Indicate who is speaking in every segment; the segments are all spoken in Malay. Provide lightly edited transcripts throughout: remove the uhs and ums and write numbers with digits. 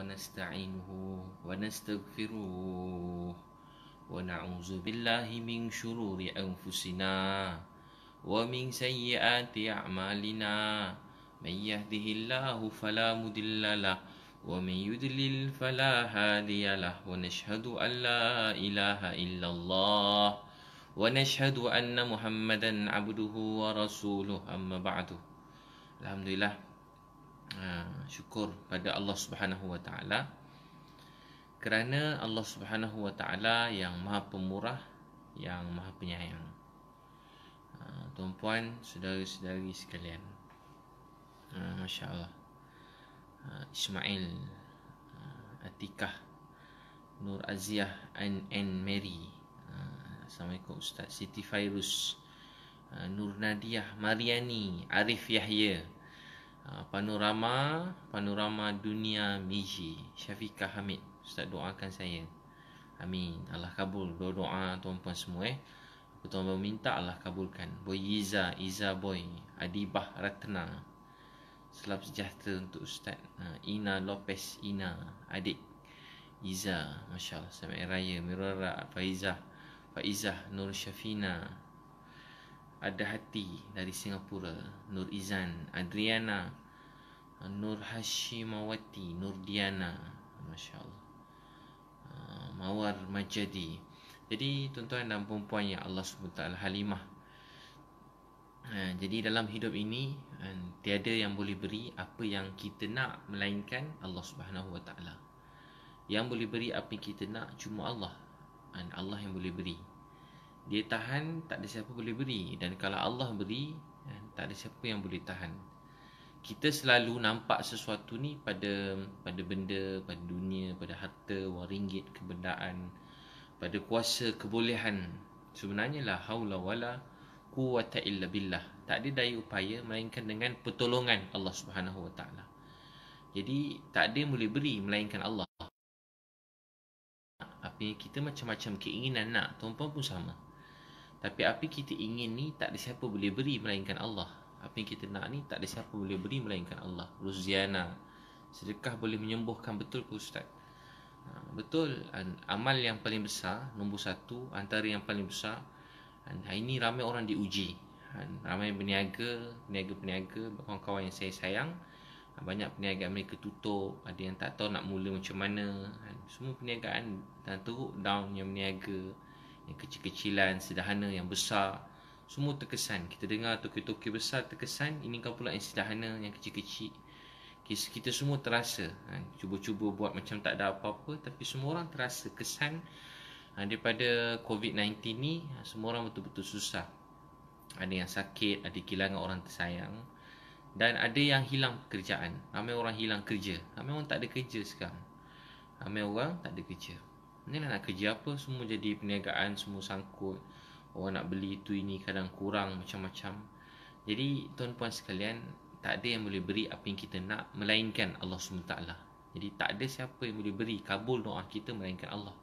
Speaker 1: ونستعينه ونستغفره ونعوذ بالله من شرور أنفسنا ومن سيئات أعمالنا من يهده الله فلا مضل له ومن يضلل فلا هادي له ونشهد أن لا إله إلا الله ونشهد أن محمدا عبده ورسوله أما بعد. Alhamdulillah, syukur pada Allah Subhanahu Wa Taala kerana Allah Subhanahu Wa Taala yang Maha Pemurah, yang Maha Penyayang. Tuan-puan, saudara-saudari sekalian, Masya Allah, Ismail, Atikah, Nur Aziah and Mary, Assalamualaikum Ustaz, Siti Fairuz, Nur Nadiah, Mariani, Arif Yahya, Panorama Dunia Miji, Syafiqah Hamid. Ustaz doakan saya. Amin. Allah kabul doa tuan-puan semua. Tuan-puan minta Allah kabulkan. Boy Iza Boy, Adibah Ratna. Selamat sejahtera untuk Ustaz. Ina Lopez, Ina, adik Iza, Masya Allah. Selamat Raya, Mirara, Faizah, Nur Syafina, Ada Hati dari Singapura, Nur Izan, Adriana, Nur Hashimawati, Nur Diana, Masya Allah, Mawar Majadi. Jadi tuan-tuan dan puan-puan yang Allah SWT, Halimah, jadi dalam hidup ini tiada yang boleh beri apa yang kita nak melainkan Allah Subhanahu Wa Taala. Yang boleh beri apa yang kita nak cuma Allah. Allah yang boleh beri. Dia tahan, tak ada siapa boleh beri. Dan kalau Allah beri, tak ada siapa yang boleh tahan. Kita selalu nampak sesuatu ni pada benda, pada dunia, pada harta, wang ringgit, kebendaan, pada kuasa, kebolehan. Sebenarnya la haula wala quwwata illa billah. Tak ada daya upaya melainkan dengan pertolongan Allah Subhanahu Wa Taala. Jadi tak ada yang boleh beri melainkan Allah. Apa kita macam-macam keinginan nak, tuan-puan pun sama. Tapi apa kita ingin ni tak ada siapa boleh beri melainkan Allah. Apa yang kita nak ni tak ada siapa boleh beri melainkan Allah. Ruziana, sedekah boleh menyembuhkan, betul ke Ustaz? Betul. Amal yang paling besar, nombor satu, antara yang paling besar. Hari ini ramai orang diuji. Ramai peniaga, kawan-kawan yang saya sayang, banyak perniagaan mereka tutup. Ada yang tak tahu nak mula macam mana. Semua perniagaan dan teruk down. Yang meniaga, yang kecil-kecilan, sederhana, yang besar, semua terkesan. Kita dengar toki-toki besar terkesan, ini kan pula yang sederhana, yang kecil-kecil. Kita semua terasa, cuba-cuba buat macam tak ada apa-apa, tapi semua orang terasa kesan daripada COVID-19 ni. Semua orang betul-betul susah. Ada yang sakit, ada kehilangan orang tersayang, dan ada yang hilang pekerjaan. Ramai orang hilang kerja. Ramai orang tak ada kerja sekarang. Ramai orang tak ada kerja. Inilah nak kerja apa, semua jadi perniagaan, semua sangkut. Orang nak beli itu ini, kadang kurang, macam-macam. Jadi tuan-puan sekalian, tak ada yang boleh beri apa yang kita nak melainkan Allah SWT. Jadi tak ada siapa yang boleh beri kabul doa kita melainkan Allah.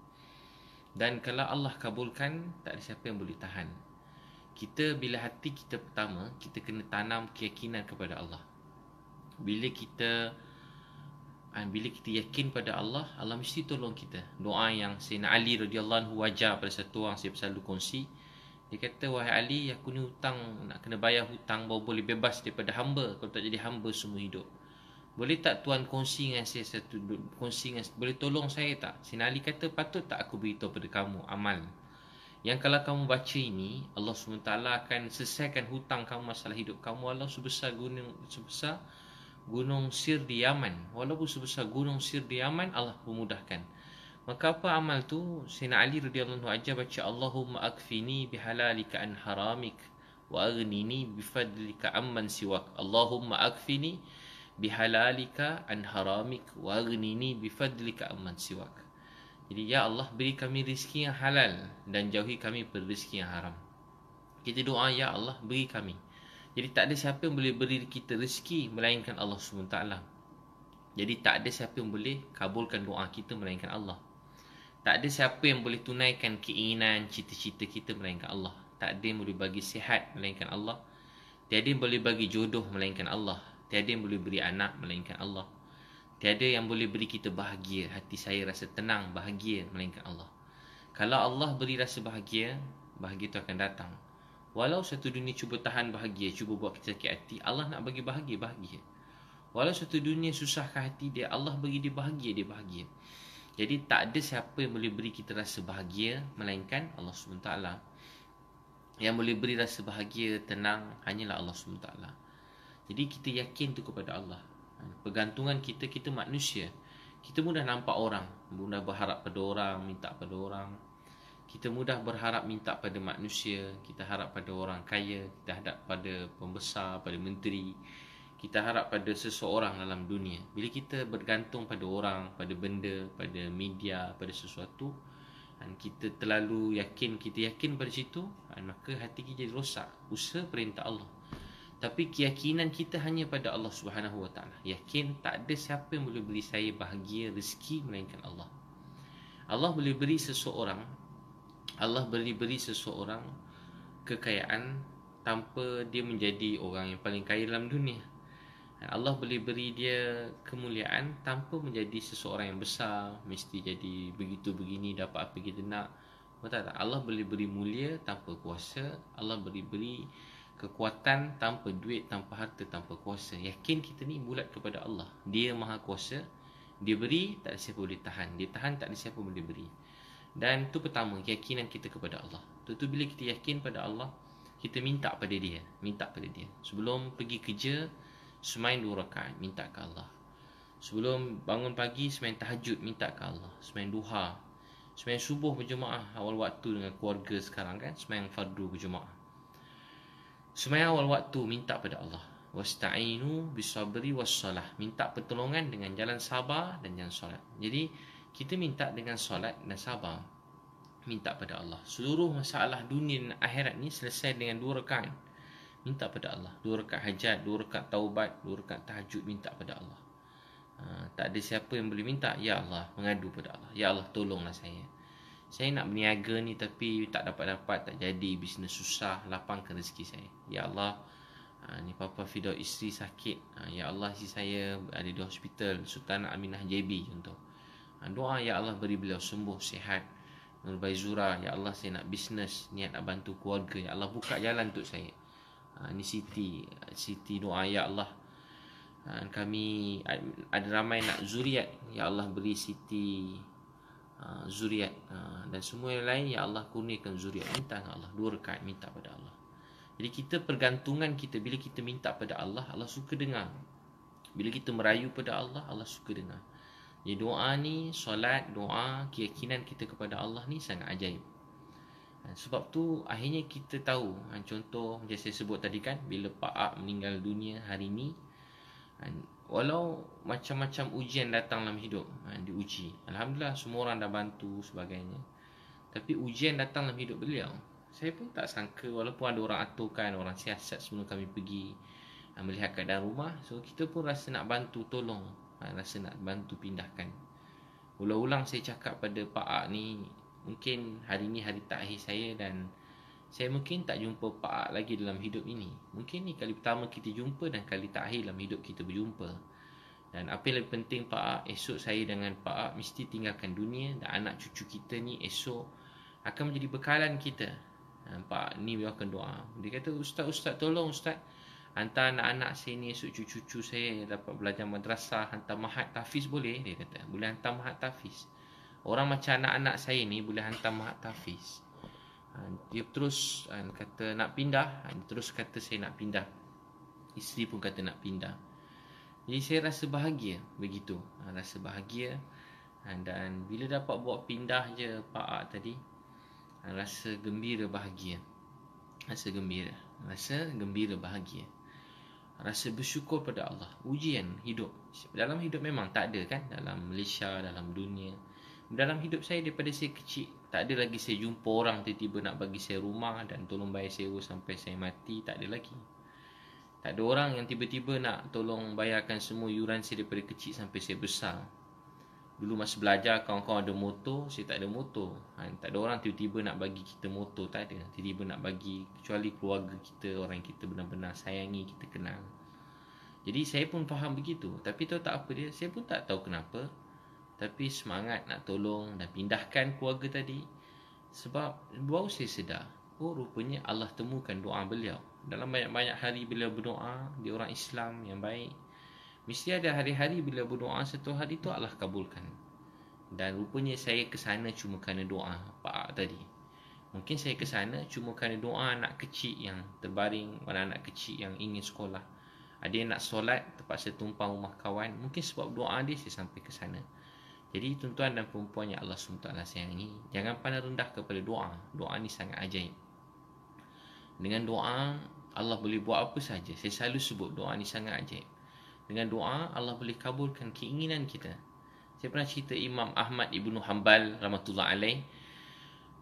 Speaker 1: Dan kalau Allah kabulkan, tak ada siapa yang boleh tahan. Kita bila hati kita pertama, kita kena tanam keyakinan kepada Allah. Bila kita yakin pada Allah, Allah mesti tolong kita. Doa yang Sayyidina Ali radhiyallahu anhu wajar pada satu orang, saya selalu kongsi. Dia kata, wahai Ali, aku ni hutang, nak kena bayar hutang, baru boleh bebas daripada hamba. Kalau tak jadi hamba semua hidup. Boleh tak Tuan kongsi dengan saya boleh tolong saya tak? Sayyidina Ali kata, patut tak aku beritahu pada kamu amal yang kalau kamu baca ini, Allah SWT akan selesaikan hutang kamu, masalah hidup kamu, walau sebesar gunung Sir di Yaman. Walaupun sebesar gunung Sir di Yaman, Allah memudahkan. Maka apa amal tu? Sayyidina Ali radhiyallahu anhu ajar baca, Allahumma akfini bihalalika an haramik wa aghnini bifadlika amman siwak. Allahumma akfini bihalalika an haramik wa aghnini bifadlika amman siwak. Jadi ya Allah, beri kami rezeki yang halal dan jauhi kami pada rezeki yang haram. Kita doa, ya Allah, beri kami. Jadi tak ada siapa yang boleh beri kita rezeki melainkan Allah SWT. Jadi tak ada siapa yang boleh kabulkan doa kita melainkan Allah. Tak ada siapa yang boleh tunaikan keinginan, cita-cita kita melainkan Allah. Tak ada yang boleh bagi sihat melainkan Allah. Tiada yang boleh bagi jodoh melainkan Allah. Tiada yang boleh beri anak melainkan Allah. Tiada yang boleh beri kita bahagia, hati saya rasa tenang, bahagia, melainkan Allah. Kalau Allah beri rasa bahagia, bahagia itu akan datang. Walau satu dunia cuba tahan bahagia, cuba buat kita sakit hati, Allah nak bagi bahagia, bahagia. Walau satu dunia susahkan hati dia, Allah bagi dia bahagia, dia bahagia. Jadi tak ada siapa yang boleh beri kita rasa bahagia melainkan Allah SWT. Yang boleh beri rasa bahagia, tenang, hanyalah Allah SWT. Jadi kita yakin tu kepada Allah. Pergantungan kita, kita manusia. Kita mudah nampak orang, mudah berharap pada orang, minta pada orang. Kita mudah berharap minta pada manusia. Kita harap pada orang kaya, kita harap pada pembesar, pada menteri. Kita harap pada seseorang dalam dunia. Bila kita bergantung pada orang, pada benda, pada media, pada sesuatu, dan kita terlalu yakin, kita yakin pada situ, maka hati kita jadi rosak. Usaha perintah Allah. Tapi keyakinan kita hanya pada Allah Subhanahu Wa Taala. Yakin tak ada siapa yang boleh beri saya bahagia, rezeki melainkan Allah. Allah boleh beri seseorang, Allah beri seseorang kekayaan tanpa dia menjadi orang yang paling kaya dalam dunia. Allah boleh beri dia kemuliaan tanpa menjadi seseorang yang besar, mesti jadi begitu begini dapat apa kita nak. Betul tak? Allah boleh beri mulia tanpa kuasa. Allah boleh beri kekuatan tanpa duit, tanpa harta, tanpa kuasa. Yakin kita ni bulat kepada Allah. Dia maha kuasa. Dia beri, tak ada siapa boleh tahan. Dia tahan, tak ada siapa boleh beri. Dan tu pertama, keyakinan kita kepada Allah. Tu bila kita yakin pada Allah, kita minta pada dia. Minta pada dia. Sebelum pergi kerja, semain 2 rakaat, minta ke Allah. Sebelum bangun pagi, semain tahajud, minta ke Allah. Semain duha, semain subuh berjemaah awal waktu dengan keluarga sekarang kan, semain fardu berjemaah. Semain awal waktu, minta pada Allah. Wasta'inu bisabri wassalah, minta pertolongan dengan jalan sabar dan jalan solat. Jadi kita minta dengan solat dan sabar, minta pada Allah. Seluruh masalah dunia dan akhirat ni selesai dengan 2 rakaat. Minta pada Allah. 2 rakaat hajat, 2 rakaat taubat, 2 rakaat tahajud, minta pada Allah. Tak ada siapa yang boleh minta. Ya Allah, mengadu pada Allah. Ya Allah, tolonglah saya. Saya nak berniaga ni tapi tak dapat-dapat, tak jadi, bisnes susah, lapangkan rezeki saya. Ya Allah, ni Papa Fidaw isteri sakit. Ya Allah, isteri saya ada di hospital, Sultan Aminah JB contoh. Doa, Ya Allah beri beliau sembuh, sihat. Nur Baizura, Ya Allah saya nak bisnes, niat nak bantu keluarga. Ya Allah buka jalan untuk saya. Ni Siti doa, Ya Allah, kami ada ramai nak zuriat. Ya Allah beri Siti zuriat, dan semua yang lain, Ya Allah kurniakan zuriat. Minta dengan Allah 2 rakaat, minta pada Allah. Jadi kita pergantungan kita, bila kita minta pada Allah, Allah suka dengar. Bila kita merayu pada Allah, Allah suka dengar. Jadi doa ni, solat, doa, keyakinan kita kepada Allah ni sangat ajaib. Sebab tu akhirnya kita tahu, contoh macam saya sebut tadi kan, bila Pak Ak meninggal dunia hari ni, walau macam-macam ujian datang dalam hidup, diuji, Alhamdulillah semua orang dah bantu sebagainya, tapi ujian datang dalam hidup beliau, saya pun tak sangka. Walaupun ada orang aturkan, orang siasat sebelum kami pergi melihat keadaan rumah, so kita pun rasa nak bantu, tolong, rasa nak bantu pindahkan. Ulang-ulang saya cakap pada Pak Ak ni, mungkin hari ni hari terakhir saya, dan saya mungkin tak jumpa Pak Ak lagi dalam hidup ini. Mungkin ni kali pertama kita jumpa dan kali terakhir dalam hidup kita berjumpa. Dan apa yang lebih penting Pak Ak, esok saya dengan Pak Ak mesti tinggalkan dunia, dan anak cucu kita ni esok akan menjadi bekalan kita. Pak Ak ni beliau akan doa. Dia kata, Ustaz tolong Ustaz, hantar anak-anak saya ni, esok cucu-cucu saya dapat belajar madrasah, hantar mahat tahfiz boleh? Dia kata, boleh hantar mahat tahfiz. Orang macam anak-anak saya ni boleh hantar mahat tahfiz. Dia terus kata nak pindah. Dia terus kata saya nak pindah. Isteri pun kata nak pindah. Jadi saya rasa bahagia begitu. Rasa bahagia. Dan bila dapat buat pindah je Pak Ak tadi, rasa gembira bahagia. Rasa gembira bahagia. Rasa bersyukur pada Allah. Ujian hidup. Dalam hidup memang tak ada kan, dalam Malaysia, dalam dunia. Dalam hidup saya daripada saya kecil, tak ada lagi saya jumpa orang tiba-tiba nak bagi saya rumah dan tolong bayar sewa sampai saya mati. Tak ada lagi. Tak ada orang yang tiba-tiba nak tolong bayarkan semua yuran saya daripada kecil sampai saya besar. Dulu masa belajar, kawan-kawan ada motor, saya tak ada motor. Tak ada orang tiba-tiba nak bagi kita motor. Tak ada. Tiba-tiba nak bagi, kecuali keluarga kita, orang yang kita benar-benar sayangi, kita kenal. Jadi saya pun faham begitu. Tapi tahu tak apa dia, saya pun tak tahu kenapa, tapi semangat nak tolong dan pindahkan keluarga tadi. Sebab baru saya sedar, oh rupanya Allah temukan doa beliau. Dalam banyak-banyak hari beliau berdoa, dia orang Islam yang baik. Mesti ada hari-hari bila berdoa, satu hari tu Allah kabulkan. Dan rupanya saya ke sana cuma kerana doa Pak tadi. Mungkin saya ke sana cuma kerana doa anak kecil yang terbaring, anak-anak kecil yang ingin sekolah. Ada yang nak solat, terpaksa tumpang rumah kawan. Mungkin sebab doa dia saya sampai ke sana. Jadi tuan-tuan dan perempuan yang Allah SWT sayangi, jangan pandang rendah kepada doa. Doa ni sangat ajaib. Dengan doa Allah boleh buat apa saja. Saya selalu sebut doa ni sangat ajaib. Dengan doa Allah boleh kabulkan keinginan kita. Saya pernah cerita Imam Ahmad Ibnu Hanbal rahmatullah alaih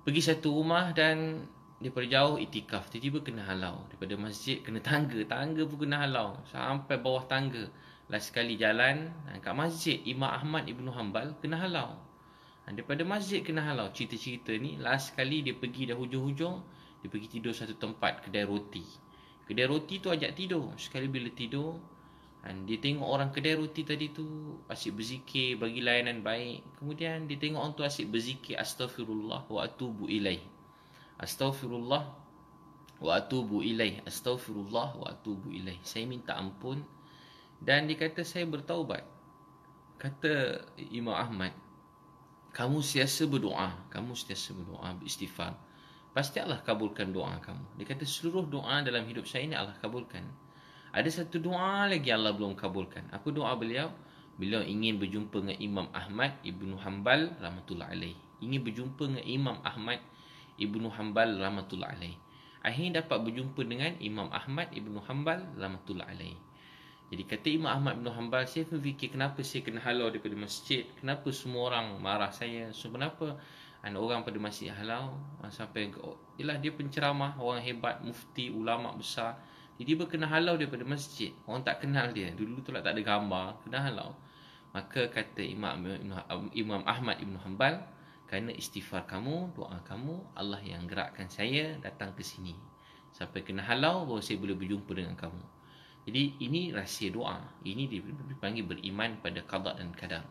Speaker 1: pergi satu rumah dan daripada jauh itikaf, tiba-tiba kena halau. Daripada masjid kena tangga pun kena halau sampai bawah tangga. Last sekali jalan kat masjid Imam Ahmad Ibnu Hanbal kena halau. Daripada masjid kena halau. Cerita-cerita ni last sekali dia pergi dah hujung-hujung, dia pergi tidur satu tempat, kedai roti. Kedai roti tu ajak tidur. Sekali bila tidur, dia tengok orang kedai roti tadi tu asyik berzikir, bagi layanan baik. Kemudian dia tengok orang tu asyik berzikir, astaghfirullah wa atubu ilaih, astaghfirullah wa atubu ilaih, astaghfirullah wa atubu ilaih, saya minta ampun. Dan dia kata saya bertaubat. Kata Imam Ahmad, kamu sentiasa berdoa, beristighfar, pasti Allah kabulkan doa kamu. Dia kata seluruh doa dalam hidup saya ini Allah kabulkan. Ada satu doa lagi Allah belum kabulkan. Apa doa beliau? Beliau ingin berjumpa dengan Imam Ahmad Ibnu Hanbal rahmatullah alaih. Ingin berjumpa dengan Imam Ahmad Ibnu Hanbal rahmatullah alaih. Akhirnya dapat berjumpa dengan Imam Ahmad Ibnu Hanbal rahmatullah alaih. Jadi kata Imam Ahmad Ibnu Hanbal, saya fikir kenapa saya kena halau daripada masjid? Kenapa semua orang marah saya? So kenapa orang pada masjid halau? Sampai ialah dia penceramah, orang hebat, mufti, ulama besar. Jadi dia kena halau daripada masjid. Orang tak kenal dia. Dulu tu lah tak ada gambar, kena halau. Maka kata Imam Ahmad Ibn Hanbal, kerana istighfar kamu, doa kamu, Allah yang gerakkan saya datang ke sini. Sampai kena halau, baru saya boleh berjumpa dengan kamu. Jadi ini rahsia doa. Ini dipanggil beriman pada qada dan qadar.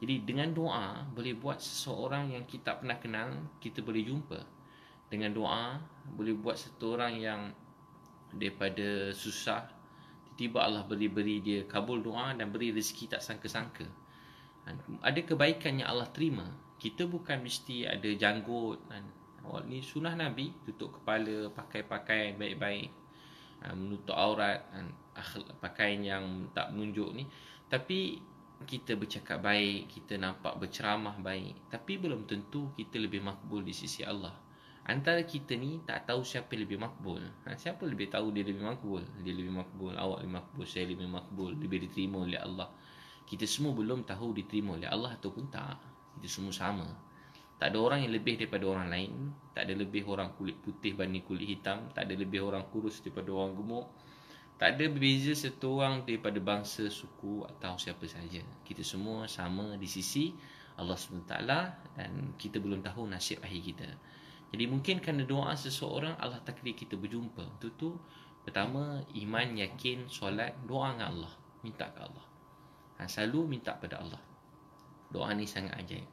Speaker 1: Jadi dengan doa boleh buat seseorang yang kita pernah kenal, kita boleh jumpa. Dengan doa boleh buat satu orang yang daripada susah, tiba-tiba Allah beri dia kabul doa dan beri rezeki tak sangka-sangka. Ada kebaikan yang Allah terima. Kita bukan mesti ada janggut. Ni sunnah Nabi, tutup kepala, pakai pakaian baik-baik, menutup aurat, pakaian yang tak menunjuk ni. Tapi kita bercakap baik, kita nampak berceramah baik, tapi belum tentu kita lebih makbul di sisi Allah. Antara kita ni tak tahu siapa lebih makbul. Siapa lebih tahu dia lebih makbul? Dia lebih makbul, awak lebih makbul, saya lebih makbul, lebih diterima oleh Allah. Kita semua belum tahu diterima oleh Allah ataupun tak. Kita semua sama. Tak ada orang yang lebih daripada orang lain. Tak ada lebih orang kulit putih banding kulit hitam. Tak ada lebih orang kurus daripada orang gemuk. Tak ada berbeza satu orang daripada bangsa, suku atau siapa saja. Kita semua sama di sisi Allah SWT dan kita belum tahu nasib akhir kita. Jadi mungkin kerana doa seseorang Allah takdir kita berjumpa. Itu tu pertama, iman, yakin, solat, doa dengan Allah, minta ke Allah. Selalu minta pada Allah. Doa ni sangat ajaib.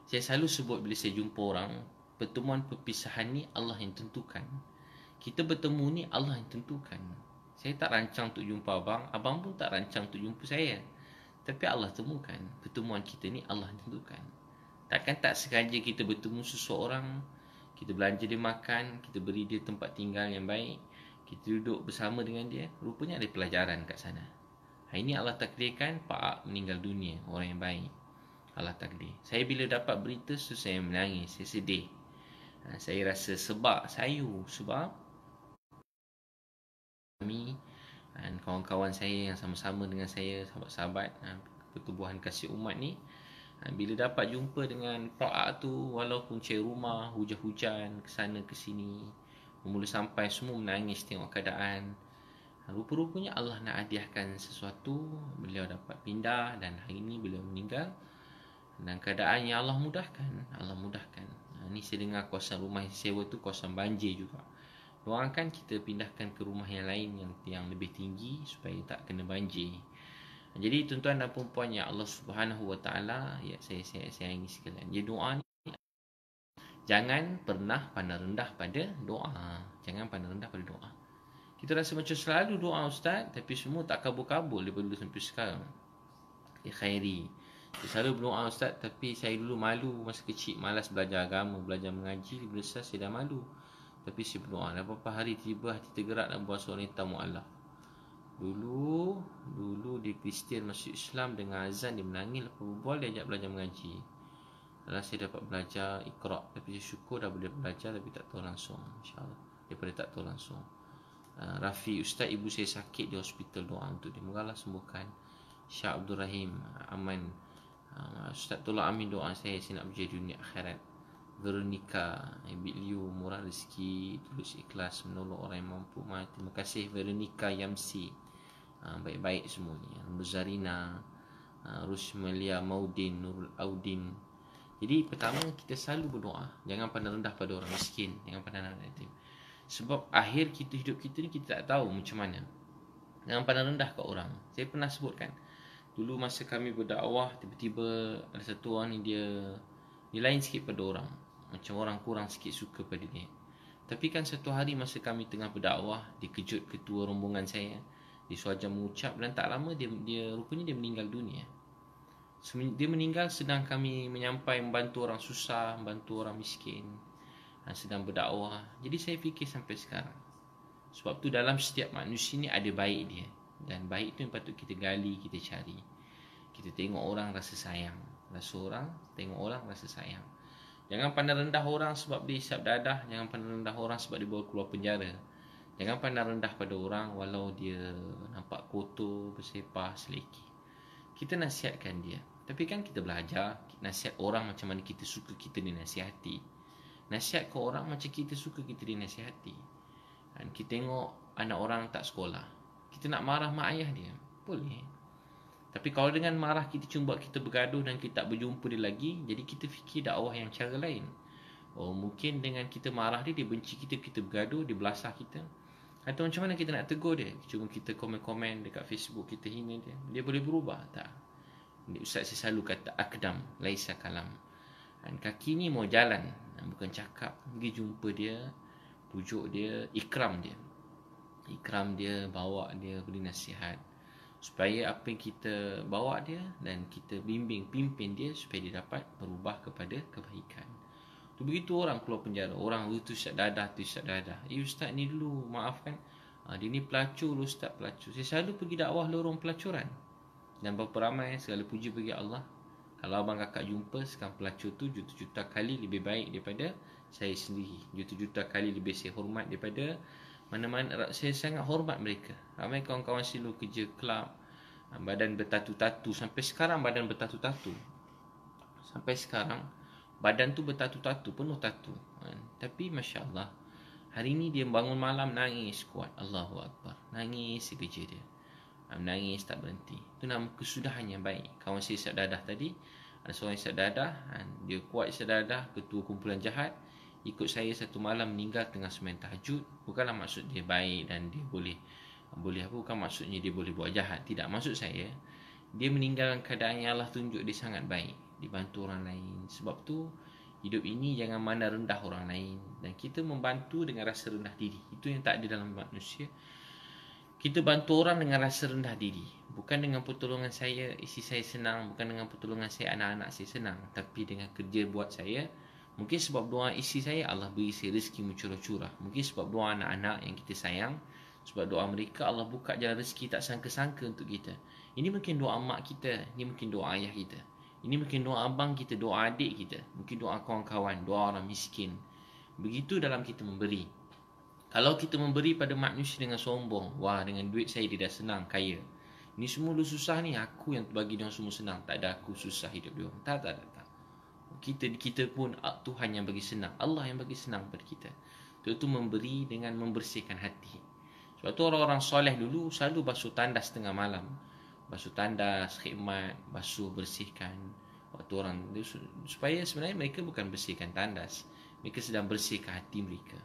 Speaker 1: Saya selalu sebut bila saya jumpa orang, pertemuan perpisahan ni Allah yang tentukan. Kita bertemu ni Allah yang tentukan. Saya tak rancang untuk jumpa abang, abang pun tak rancang untuk jumpa saya. Tapi Allah temukan. Pertemuan kita ni Allah yang tentukan. Takkan tak sengaja kita bertemu seseorang, kita belanja dia makan, kita beri dia tempat tinggal yang baik, kita duduk bersama dengan dia, rupanya ada pelajaran kat sana. Hari ini Allah takdirkan Pak Ak meninggal dunia, orang yang baik. Allah takdir. Saya bila dapat berita tu saya menangis, saya sedih. Saya rasa sebab sayu, sebab kami dan kawan-kawan saya yang sama-sama dengan saya, sahabat-sahabat pertubuhan kasih umat ni, bila dapat jumpa dengan Pak Ak tu, walaupun cari rumah, hujan-hujan, kesana kesini, bermula sampai semua menangis tengok keadaan. Rupa-rupanya Allah nak hadiahkan sesuatu, beliau dapat pindah dan hari ini beliau meninggal. Dan keadaan yang Allah mudahkan, Allah mudahkan. Ni saya dengar kawasan rumah yang sewa tu kawasan banjir juga. Doakan kita pindahkan ke rumah yang lain yang lebih tinggi supaya tak kena banjir. Jadi tuan-tuan dan puan-puan yang Allah Subhanahu Wa Taala, ya saya sayangi sekalian. Jadi doa ni jangan pernah pandang rendah pada doa. Jangan pandang rendah pada doa. Kita rasa macam selalu doa ustaz, tapi semua tak kabul-kabul daripada dulu sampai sekarang. Ya khairi. Saya selalu berdoa ustaz, tapi saya dulu malu masa kecil, malas belajar agama, belajar mengaji, besar saya dah malu. Tapi saya berdoa, dan beberapa hari tiba hati tergerak dan buat seorang tamu Allah. Dulu dia Kristian masuk Islam, dengan azan dia menangis, lepas berbual dia ajak belajar mengaji. Lalu saya dapat belajar Iqra', tapi saya syukur dah boleh belajar tapi tak tahu langsung, insya-Allah. Daripada tak tahu langsung. Rafi, ustaz ibu saya sakit di hospital, doa untuk dia, moga Allah sembuhkan. Syah Abdul Rahim, aman. Ustaz tolong amin doa saya nak berjaya dunia akhirat. Veronica, Ibit Liu, murah rezeki, tulus ikhlas menolong orang yang mampu. Terima kasih Veronica Yamsi. Baik-baik semua ni. Muzarina, Rusmelia Maudin, Nurul Audin. Jadi pertama kita selalu berdoa, jangan pandang rendah pada orang miskin, jangan pandang rendah yatim. Sebab akhir kita hidup kita ni kita tak tahu macam mana. Jangan pandang rendah kat orang. Saya pernah sebutkan dulu masa kami berdakwah, tiba-tiba ada satu orang ni dia lain sikit pada orang. Macam orang kurang sikit suka pada dia. Tapi kan satu hari masa kami tengah berdakwah, dikejut ketua rombongan saya. Dia suajar mengucap dan tak lama dia rupanya dia meninggal dunia. Dia meninggal sedang kami menyampaikan membantu orang susah, membantu orang miskin, sedang berdakwah. Jadi saya fikir sampai sekarang, sebab tu dalam setiap manusia ni ada baik dia, dan baik tu yang patut kita gali, kita cari. Kita tengok orang rasa sayang, tengok orang rasa sayang. Jangan pandang rendah orang sebab dia hisap dadah. Jangan pandang rendah orang sebab dia bawa keluar penjara. Jangan pandang rendah pada orang walau dia nampak kotor, bersepah, seleki. Kita nasihatkan dia. Tapi kan kita belajar nasihat orang macam mana kita suka kita dinasihati. Nasihat ke orang macam kita suka kita dinasihati. Dan kita tengok anak orang tak sekolah, kita nak marah mak ayah dia, boleh. Tapi kalau dengan marah kita cuma buat kita bergaduh dan kita tak berjumpa dia lagi, jadi kita fikir dakwah yang cara lain. Oh, mungkin dengan kita marah dia benci kita, kita bergaduh, dia belasah kita. Atau macam mana kita nak tegur dia? Cuma kita komen-komen dekat Facebook, kita hina dia, dia boleh berubah? Tak. Ustaz saya selalu kata akdam laisa kalam. Dan kaki ni mau jalan, bukan cakap. Pergi jumpa dia, pujuk dia, ikram dia, bawa dia, beri nasihat, supaya apa yang kita bawa dia dan kita pimpin dia supaya dia dapat berubah kepada kebaikan. Tu begitu orang keluar penjara, orang tu isap dadah, ustaz ni dulu maafkan, dia ni pelacur, ustaz pelacur. Saya selalu pergi dakwah lorong pelacuran, dan berapa ramai, segala puji bagi Allah. Kalau abang kakak jumpa sekarang pelacur tu juta-juta kali lebih baik daripada saya sendiri, juta-juta kali lebih saya hormat daripada mana-mana. Saya sangat hormat mereka. Ramai kawan-kawan silu kerja kelab, badan bertatu-tatu. Sampai sekarang badan bertatu-tatu. Sampai sekarang badan tu bertatu-tatu, penuh tatu. Tapi Masya Allah, hari ni dia bangun malam nangis kuat. Allahu Akbar. Nangis si kerja dia, menangis tak berhenti. Itu nama kesudahan yang baik. Kawan saya isap dadah tadi, ada seorang isap dadah, dia kuat isap dadah, ketua kumpulan jahat, ikut saya satu malam meninggal tengah sembang tahajud. Bukanlah maksud dia baik dan dia boleh apa, bukan maksudnya dia boleh buat jahat. Tidak, maksud saya dia meninggal dalam keadaan yang Allah tunjuk dia sangat baik, dibantu orang lain. Sebab tu hidup ini jangan mana rendah orang lain, dan kita membantu dengan rasa rendah diri. Itu yang tak ada dalam manusia. Kita bantu orang dengan rasa rendah diri, bukan dengan pertolongan saya isi saya senang, bukan dengan pertolongan saya anak-anak saya senang, tapi dengan kerja buat saya. Mungkin sebab doa isi saya Allah beri saya rezeki mencurah-curah. Mungkin sebab doa anak-anak yang kita sayang, sebab doa mereka Allah buka jalan rezeki tak sangka-sangka untuk kita. Ini mungkin doa mak kita, ini mungkin doa ayah kita, ini mungkin doa abang kita, doa adik kita, mungkin doa kawan-kawan, doa orang miskin. Begitu dalam kita memberi. Kalau kita memberi pada manusia dengan sombong, wah dengan duit saya dia dah senang, kaya, ni semua lu susah ni, aku yang bagi dia semua senang, tak ada aku susah hidup dia. Tak. Kita pun Tuhan yang bagi senang, Allah yang bagi senang pada kita. Itu memberi dengan membersihkan hati. Sebab tu orang-orang soleh dulu selalu basuh tandas tengah malam. Basuh tandas, khidmat, basuh, bersihkan. Waktu orang supaya sebenarnya mereka bukan bersihkan tandas, mereka sedang bersihkan hati mereka.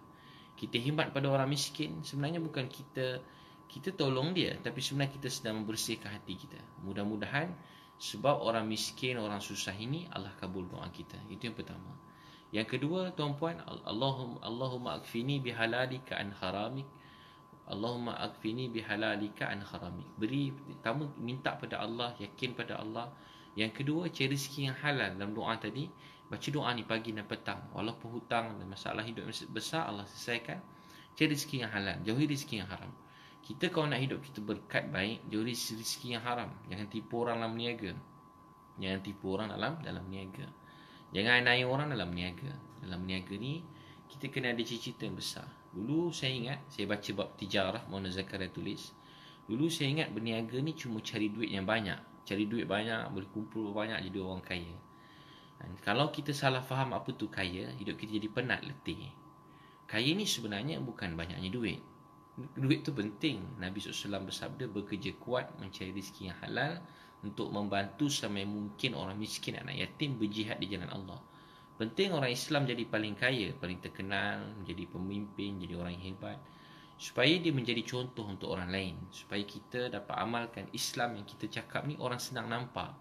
Speaker 1: Kita khidmat pada orang miskin, sebenarnya bukan kita tolong dia, tapi sebenarnya kita sedang membersihkan hati kita. Mudah-mudahan sebab orang miskin, orang susah ini, Allah kabul doa kita. Itu yang pertama. Yang kedua, tuan-puan, Allahumma akfini bihalalika an haramik. Allahumma akfini bihalalika an haramik. Beri, pertama minta pada Allah, yakin pada Allah. Yang kedua, cari rezeki yang halal. Dalam doa tadi, baca doa ni pagi dan petang. Walaupun hutang dan masalah hidup besar, Allah selesaikan. Cari rezeki yang halal, jauhi rezeki yang haram. Kita kalau nak hidup kita berkat baik, jauhi rezeki yang haram. Jangan tipu orang dalam niaga. Jangan tipu orang dalam niaga. Jangan anai orang dalam niaga. Dalam niaga ni kita kena ada cita-cita yang besar. Dulu saya ingat, saya baca bab tijarah, Mona Zakaria tulis. Dulu saya ingat berniaga ni cuma cari duit yang banyak. Cari duit banyak, boleh kumpul banyak, jadi orang kaya. Dan kalau kita salah faham apa tu kaya, hidup kita jadi penat, letih. Kaya ni sebenarnya bukan banyaknya duit. Duit tu penting. Nabi SAW bersabda, bekerja kuat mencari rezeki yang halal untuk membantu sampai mungkin orang miskin, anak yatim berjihad di jalan Allah. Penting orang Islam jadi paling kaya, paling terkenal, menjadi pemimpin, jadi orang yang hebat, supaya dia menjadi contoh untuk orang lain, supaya kita dapat amalkan Islam yang kita cakap ni orang senang nampak.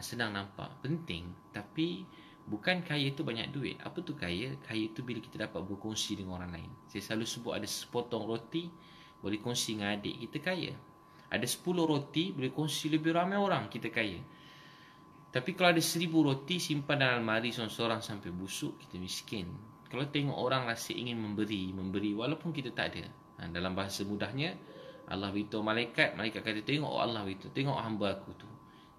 Speaker 1: Senang nampak, penting. Tapi bukan kaya tu banyak duit. Apa tu kaya? Kaya tu bila kita dapat berkongsi dengan orang lain. Saya selalu sebut ada sepotong roti boleh kongsi dengan adik, kita kaya. Ada 10 roti boleh kongsi lebih ramai orang, kita kaya. Tapi kalau ada 1000 roti simpan dalam almari seorang-seorang sampai busuk, kita miskin. Kalau tengok orang rasa ingin memberi walaupun kita tak ada. Dalam bahasa mudahnya, Allah beritahu malaikat kata tengok, oh Allah beritahu, tengok hamba aku tu.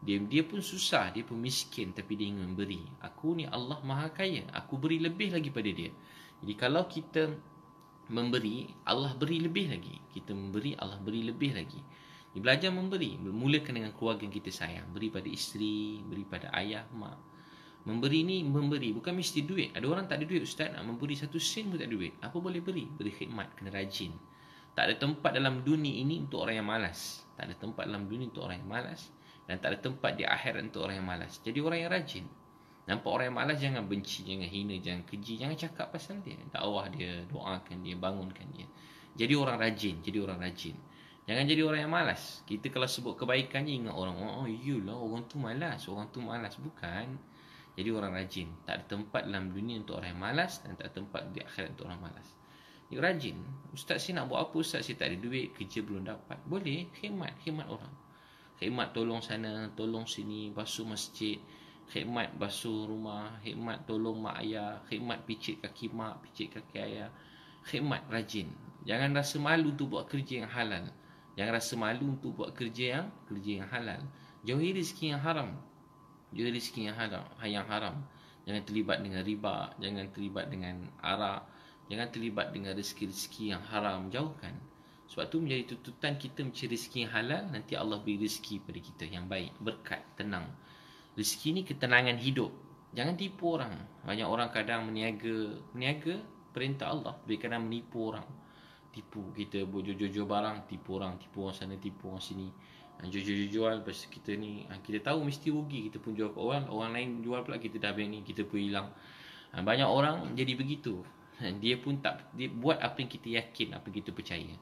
Speaker 1: Dia pun susah, dia pun miskin, tapi dia ingin memberi. Aku ni Allah Maha Kaya, aku beri lebih lagi pada dia. Jadi kalau kita memberi, Allah beri lebih lagi. Kita memberi, Allah beri lebih lagi. Belajar memberi, mulakan dengan keluarga yang kita sayang. Beri pada isteri, beri pada ayah, mak. Memberi ni, memberi bukan mesti duit. Ada orang tak ada duit, ustaz, nak memberi 1 sen pun tak ada duit. Apa boleh beri? Beri khidmat, kena rajin. Tak ada tempat dalam dunia ini untuk orang yang malas. Tak ada tempat dalam dunia untuk orang yang malas. Dan tak ada tempat di akhirat untuk orang yang malas. Jadi orang yang rajin. Nampak orang yang malas, jangan benci, jangan hina, jangan keji, jangan cakap pasal dia. Dakwah dia, doakan dia, bangunkan dia. Jadi orang rajin, Jangan jadi orang yang malas. Kita kalau sebut kebaikannya, ingat orang, oh iyalah orang tu malas. Bukan. Jadi orang rajin. Tak ada tempat dalam dunia untuk orang yang malas, dan tak ada tempat di akhirat untuk orang malas. Dia rajin. Ustaz, saya nak buat apa? Ustaz, saya tak ada duit, kerja belum dapat. Boleh, khidmat orang. Khidmat tolong sana, tolong sini, basuh masjid, khidmat basuh rumah, khidmat tolong mak ayah, khidmat picit kaki mak, picit kaki ayah. Khidmat, rajin. Jangan rasa malu untuk buat kerja yang halal. Jangan rasa malu untuk buat kerja yang halal. Jauhi rezeki yang haram. Yang haram. Jangan terlibat dengan riba, jangan terlibat dengan arak, jangan terlibat dengan rezeki-rezeki yang haram. Jauhkan. Sebab tu menjadi tuntutan kita mencari rezeki yang halal. Nanti Allah beri rezeki pada kita yang baik, berkat, tenang. Rezeki ni ketenangan hidup. Jangan tipu orang. Banyak orang kadang meniaga perintah Allah, tapi kadang menipu orang. Tipu kita, jual barang, tipu orang sana, tipu orang sini. Jual, lepas kita ni, kita tahu mesti rugi, kita pun jual ke orang lain jual pula, kita dah habis ni, kita pun hilang. Banyak orang jadi begitu. Dia buat apa yang kita yakin, apa yang kita percaya.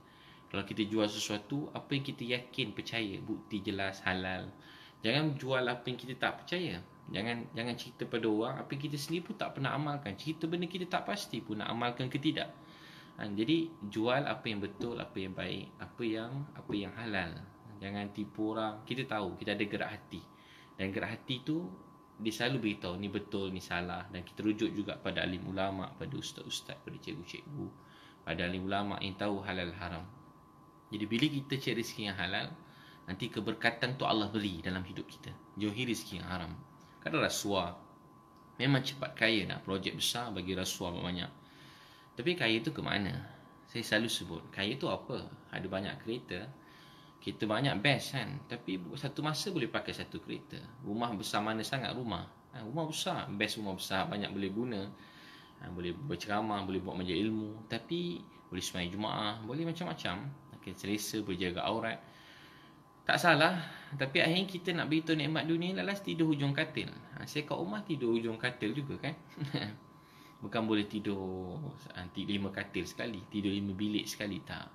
Speaker 1: Kalau kita jual sesuatu, apa yang kita yakin, percaya, bukti jelas, halal. Jangan jual apa yang kita tak percaya. Jangan cerita pada orang apa yang kita sendiri pun tak pernah amalkan. Cerita benda kita tak pasti pun nak amalkan ke tidak. Jadi jual apa yang betul, apa yang baik, apa yang halal. Jangan tipu orang. Kita tahu, kita ada gerak hati. Dan gerak hati tu dia selalu beritahu ni betul, ni salah. Dan kita rujuk juga pada alim ulama, pada ustaz-ustaz, pada cikgu-cikgu, pada alim ulama yang tahu halal haram. Jadi bila kita cari rezeki yang halal, nanti keberkatan tu Allah beri dalam hidup kita. Jauhi rezeki yang haram. Kadang rasuah. Memang cepat kaya nak projek besar, bagi rasuah banyak. Tapi kaya tu ke mana? Saya selalu sebut, kaya tu apa? Ada banyak kereta, kita banyak best kan. Tapi satu masa boleh pakai satu kereta. Rumah besar mana sangat rumah? Rumah besar, best rumah besar, banyak boleh guna. Boleh berceramah, boleh buat majlis ilmu. Tapi boleh sembahyang Jumaat, boleh macam-macam. Selesa, boleh jaga aurat. Tak salah. Tapi akhirnya kita nak beritahu nikmat dunia, lalas tidur hujung katil. Saya kat rumah tidur hujung katil juga kan. Bukan boleh tidur 5 katil sekali, tidur 5 bilik sekali, tak.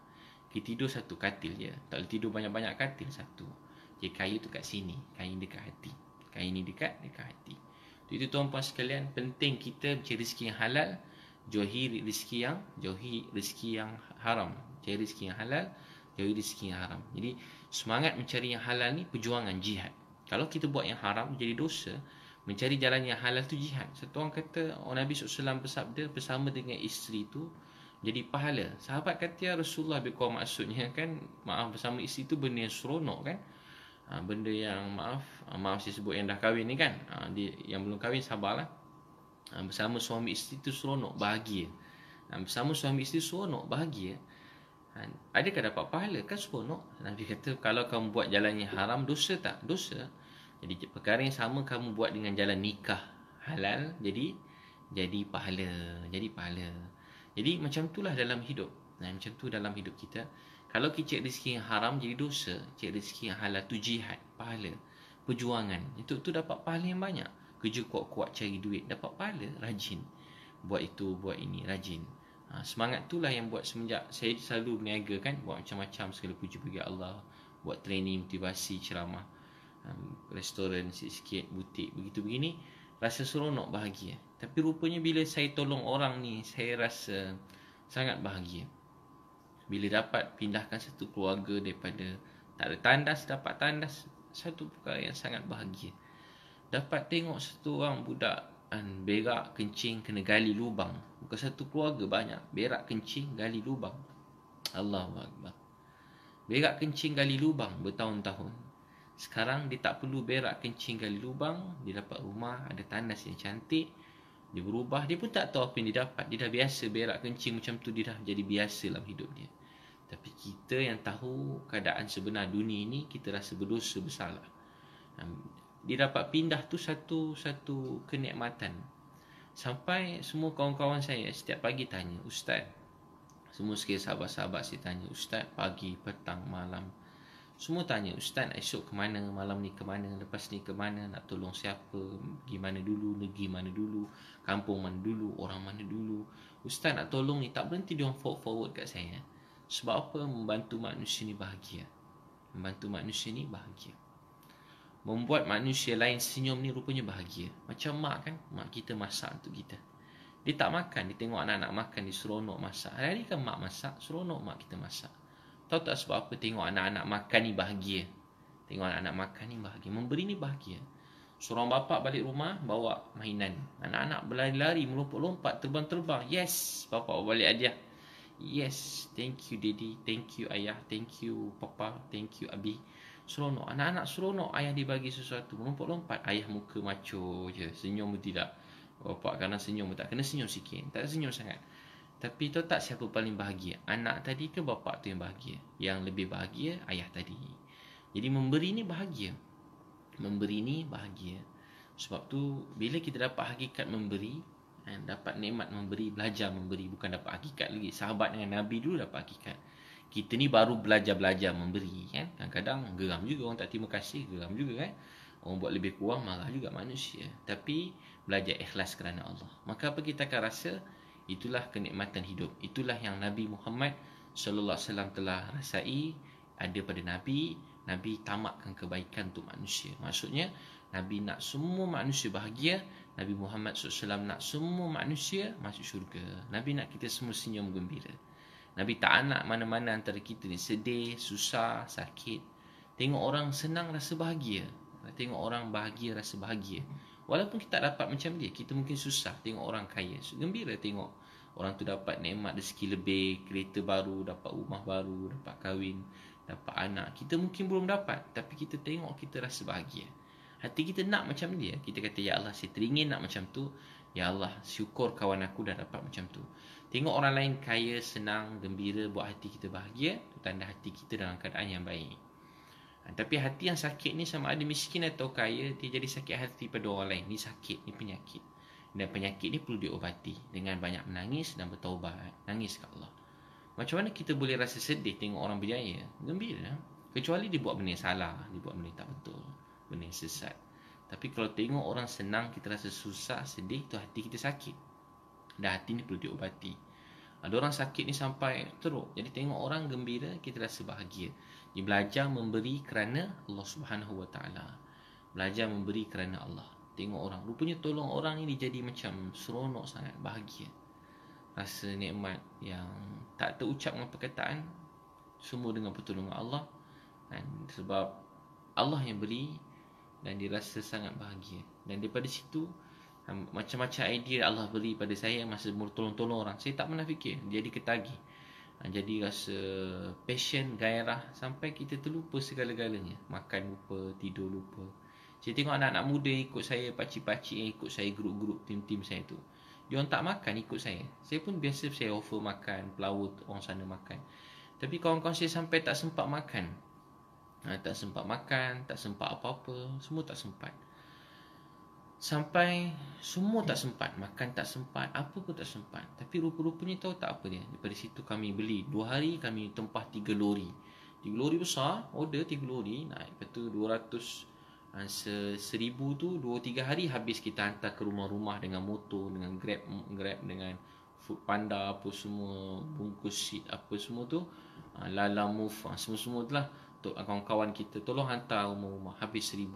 Speaker 1: Kita tidur satu katil je. Tak boleh tidur banyak-banyak katil, satu. Jadi kayu tu kat sini, kayu dekat hati. Kayu ni dekat hati. Itu tuan-puan sekalian, penting kita mencari rezeki yang halal, jauhi rezeki yang haram. Cari rezeki yang halal, jauhi rezeki yang haram. Jadi semangat mencari yang halal ni perjuangan, jihad. Kalau kita buat yang haram jadi dosa, mencari jalan yang halal tu jihad. Satu orang kata, Nabi SAW bersabda, bersama dengan isteri tu jadi pahala. Sahabat kata, ya Rasulullah, lebih kurang maksudnya kan, maaf, bersama isteri tu benda yang seronok kan. Benda yang maaf saya sebut yang dah kahwin ni kan, yang belum kahwin sabarlah. Bersama suami isteri tu seronok, bahagia. Bersama suami isteri seronok, bahagia. Adakah dapat pahala? Kan seronok. Nabi kata, kalau kamu buat jalan yang haram, dosa tak? Dosa. Jadi perkara yang sama kamu buat dengan jalan nikah halal, jadi pahala. Jadi macam itulah dalam hidup. Macam tu dalam hidup kita. Kalau kita cari rezeki yang haram jadi dosa, cari rezeki yang halal tu jihad, pahala, perjuangan. Itu dapat pahala yang banyak. Kerja kuat-kuat cari duit, dapat pahala, rajin. Buat itu, buat ini, rajin. Semangat itulah yang buat semenjak saya selalu berniaga kan, buat macam-macam, segala puji bagi Allah, buat training, motivasi, ceramah, restoran sikit-sikit, butik, begitu begini, rasa seronok, bahagia. Tapi rupanya bila saya tolong orang ni, saya rasa sangat bahagia. Bila dapat pindahkan satu keluarga daripada tak ada tandas, dapat tandas, satu perkara yang sangat bahagia. Dapat tengok satu orang budak berak, kencing, kena gali lubang. Bukan satu keluarga, banyak. Berak, kencing, gali lubang. Allahu Akbar. Berak, kencing, gali lubang bertahun-tahun. Sekarang dia tak perlu berak, kencing, gali lubang. Dia dapat rumah, ada tandas yang cantik. Dia berubah, dia pun tak tahu apa yang dia dapat. Dia dah biasa berak, kencing macam tu, dia dah jadi biasa dalam hidup dia. Tapi kita yang tahu keadaan sebenar dunia ini, kita rasa berdosa, bersalah. Dia dapat pindah tu satu kenikmatan. Sampai semua kawan-kawan saya setiap pagi tanya, Ustaz, semua sekali sahabat-sahabat saya tanya, Ustaz, pagi, petang, malam, semua tanya, Ustaz, esok ke mana, malam ni ke mana, lepas ni ke mana, nak tolong siapa, pergi mana dulu, negeri mana dulu, kampung mana dulu, orang mana dulu. Ustaz nak tolong ni, tak berhenti dia orang forward kat saya. Sebab apa? Membantu manusia ni bahagia. Membantu manusia ni bahagia. Membuat manusia lain senyum ni rupanya bahagia. Macam mak kan, mak kita masak untuk kita. Dia tak makan, dia tengok anak-anak makan, dia seronok masak. Hari-hari kan mak masak, seronok mak kita masak. Tahu tak sebab apa? Tengok anak-anak makan ni bahagia. Tengok anak-anak makan ni bahagia. Memberi ni bahagia. Seorang bapa balik rumah, bawa mainan. Anak-anak berlari-lari, melompat-lompat, terbang-terbang. Yes, bapa bawa balik hadiah. Yes, thank you daddy, thank you ayah, thank you papa, thank you abi. Seronok, anak-anak seronok, ayah dibagi sesuatu, melompat-lompat. Ayah muka macho je, senyum pun tidak. Bapak kadang senyum pun tak, kena senyum sikit, tak senyum sangat. Tapi tahu tak siapa paling bahagia? Anak tadi ke bapak tu yang bahagia? Yang lebih bahagia ayah tadi. Jadi memberi ni bahagia. Memberi ni bahagia. Sebab tu bila kita dapat hakikat memberi, dapat nikmat memberi, belajar memberi, bukan dapat hakikat lagi. Sahabat dengan Nabi dulu dapat hakikat. Kita ni baru belajar memberi kan. Kadang-kadang geram juga orang tak terima kasih, geram juga kan. Orang buat lebih kurang, marah juga manusia. Tapi belajar ikhlas kerana Allah. Maka apa kita akan rasa? Itulah kenikmatan hidup. Itulah yang Nabi Muhammad sallallahu alaihi wasallam telah rasai, ada pada Nabi. Nabi tamakkan kebaikan untuk manusia. Maksudnya Nabi nak semua manusia bahagia. Nabi Muhammad SAW nak semua manusia masuk syurga. Nabi nak kita semua senyum gembira. Nabi tak nak mana-mana antara kita ni sedih, susah, sakit. Tengok orang senang rasa bahagia. Tengok orang bahagia rasa bahagia. Walaupun kita tak dapat macam dia, kita mungkin susah tengok orang kaya. Gembira tengok orang tu dapat nikmat rezeki lebih, kereta baru, dapat rumah baru, dapat kahwin, dapat anak. Kita mungkin belum dapat, tapi kita tengok kita rasa bahagia. Hati kita nak macam dia. Kita kata, ya Allah, saya teringin nak macam tu. Ya Allah, syukur kawan aku dah dapat macam tu. Tengok orang lain kaya, senang, gembira, buat hati kita bahagia. Itu tanda hati kita dalam keadaan yang baik. Tapi hati yang sakit ni sama ada miskin atau kaya, dia jadi sakit hati pada orang lain. Ni sakit, ni penyakit. Dan penyakit ni perlu diobati dengan banyak menangis dan bertaubat. Nangis ke Allah. Macam mana kita boleh rasa sedih tengok orang berjaya? Gembira. Kecuali dia buat benda yang salah, dia buat benda yang tak betul, benda yang sesat. Tapi kalau tengok orang senang, kita rasa susah, sedih, tu hati kita sakit. Dan hati ni perlu diobati. Ada orang sakit ni sampai teruk. Jadi tengok orang gembira, kita rasa bahagia. Dia belajar memberi kerana Allah Subhanahu Wa Taala. Belajar memberi kerana Allah. Tengok orang, rupanya tolong orang ni dia jadi macam seronok sangat, bahagia. Rasa nikmat yang tak terucap dengan perkataan, semua dengan pertolongan Allah. Dan sebab Allah yang beri, dan dia rasa sangat bahagia. Dan daripada situ, macam-macam idea Allah beri pada saya masa tolong-tolong orang, saya tak pernah fikir, jadi ketagih. Jadi rasa passion, gairah, sampai kita terlupa segala-galanya. Makan lupa, tidur lupa. Saya tengok anak-anak muda ikut saya, pakcik-pakcik yang ikut saya, grup-grup, tim-tim saya tu, dia orang tak makan ikut saya. Saya pun biasa saya offer makan, pelawur orang sana makan. Tapi kawan-kawan saya sampai tak sempat makan. Tak sempat makan, tak sempat apa-apa, semua tak sempat. Sampai semua tak sempat, makan tak sempat, apa pun tak sempat. Tapi rupa-rupanya tahu tak apa dia. Daripada situ kami beli, 2 hari kami tempah 3 lori. 3 lori besar, order 3 lori, naik. Lepas tu 200, 1000 tu 2-3 hari habis kita hantar ke rumah-rumah dengan motor, dengan grab, dengan food panda, apa semua, bungkus seat, apa semua tu, Lala Move, semua-semua tu lah. Untuk kawan-kawan kita, tolong hantar rumah-rumah. Habis 1000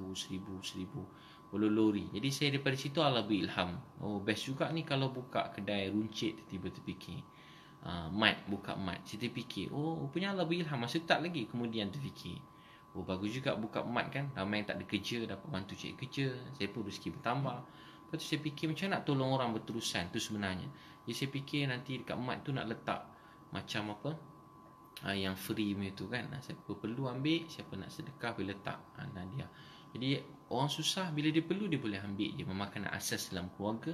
Speaker 1: 10 lori. Jadi saya daripada situ Allah beri ilham. Oh, best juga ni kalau buka kedai runcit, tiba terfikir. Mat, buka mat. Saya terfikir, oh, rupanya Allah beri ilham. Masa tak lagi, kemudian terfikir, oh, bagus juga buka mat kan. Ramai yang tak ada kerja, dapat bantu cari kerja. Saya pun rezeki bertambah. Lepas tu saya fikir macam nak tolong orang berterusan tu sebenarnya. Jadi saya fikir nanti dekat mat tu nak letak macam apa, yang free punya tu kan. Siapa perlu ambil, siapa nak sedekah boleh letak. Dia. Jadi orang susah bila dia perlu dia boleh ambil je, memakan asas dalam keluarga.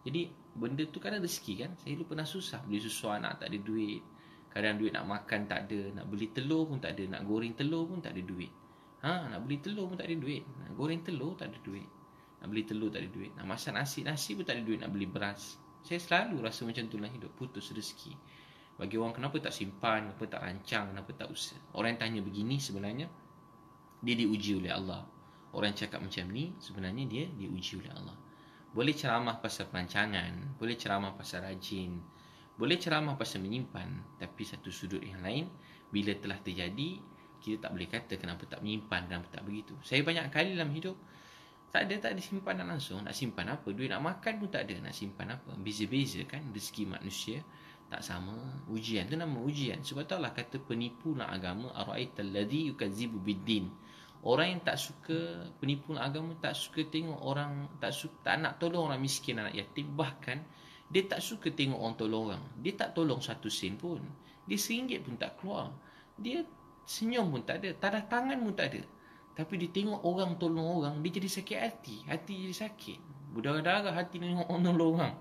Speaker 1: Jadi benda tu kan rezeki kan. Saya dulu pernah susah beli susu anak, tak ada duit. Kadang duit nak makan tak ada, nak beli telur pun tak ada, nak goreng telur pun tak ada duit. Nak beli telur pun tak ada duit, nak goreng telur tak ada duit, nak beli telur tak ada duit, nak masak nasi pun tak ada duit, nak beli beras. Saya selalu rasa macam tu lah hidup, putus rezeki. Bagi orang, kenapa tak simpan, kenapa tak rancang, kenapa tak usaha. Orang yang tanya begini sebenarnya dia diuji oleh Allah. Orang yang cakap macam ni sebenarnya dia diuji oleh Allah. Boleh ceramah pasal perancangan, boleh ceramah pasal rajin, boleh ceramah pasal menyimpan, tapi satu sudut yang lain, bila telah terjadi, kita tak boleh kata kenapa tak menyimpan, kenapa tak begitu. Saya banyak kali dalam hidup tak ada simpanan langsung. Nak simpan apa? Duit nak makan pun tak ada, nak simpan apa? Beza-beza kan rezeki manusia, tak sama. Ujian tu nama ujian. Sebab tu Allah kata penipu dalam agama, ara'aital ladzi yukadzibu biddin. Orang yang tak suka penipu dalam agama, tak suka tengok orang, tak nak tolong orang miskin, anak yatim, bahkan dia tak suka tengok orang tolong orang. Dia tak tolong 1 sen pun. Dia RM1 pun tak keluar. Dia senyum pun tak ada, tadah tangan pun tak ada. Tapi dia tengok orang tolong orang, dia jadi sakit hati. Hati jadi sakit, berdarah-darah hati tengok orang tolong orang.